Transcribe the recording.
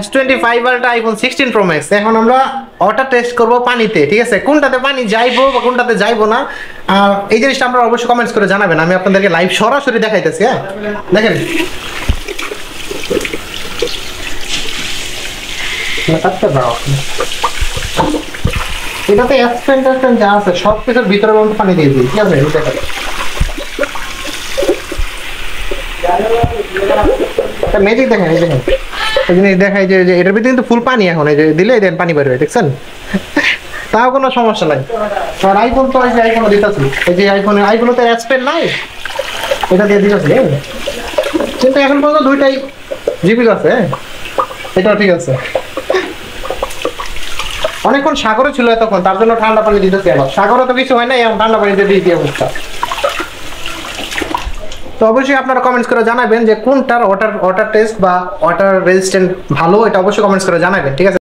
S25 ultra iPhone 16 pro max. এখন আমরা ওটা টেস্ট করব পানিতে, ঠিক আছে? কোনটাতে পানি যাইবো বা কোনটাতে যাইবো না, আর এই জিনিসটা আপনারা অবশ্যই কমেন্টস করে জানাবেন। আমি আপনাদেরকে লাইভ সরাসরি দেখাইতেছি। হ্যাঁ, দেখেন এটাতে এক্সপেন্টেশন যা আছে সব কিছুর ভিতরে পানি দিয়ে দিই, ঠিক আছে? একটা ম্যাজিক দেখেন, এই দেখেন এই জিনিস দেখাই যে এটার ভিতরে কিন্তু ফুল পানি। এখন এই যে দিলে দেন পানি বের হয়, দেখছেন? তাও কোনো সমস্যা নাই। আর আইফোন তো এই যে আইফোন দিতেছি, এই যে আইফোনে তো এক্সপেন্ট নাই, এটা দিয়ে দিতেছি। কিন্তু এখন পর্যন্ত দুইটাই জিবি আছে, এটাও ঠিক আছে। অনেকক্ষণ সাগরে ছিল তখন, তার জন্য ঠান্ডা পানি দিতেছি। আবার সাগরে তো কিছু হয় না, এখন ঠান্ডা পানিতে দিয়ে কি অবস্থা। তো অবশ্যই আপনারা কমেন্টস করে জানাবেন যে কোনটার ওয়াটার টেস্ট বা ওয়াটার রেজিস্ট্যান্ট ভালো, এটা অবশ্যই কমেন্টস করে জানাবেন, ঠিক আছে?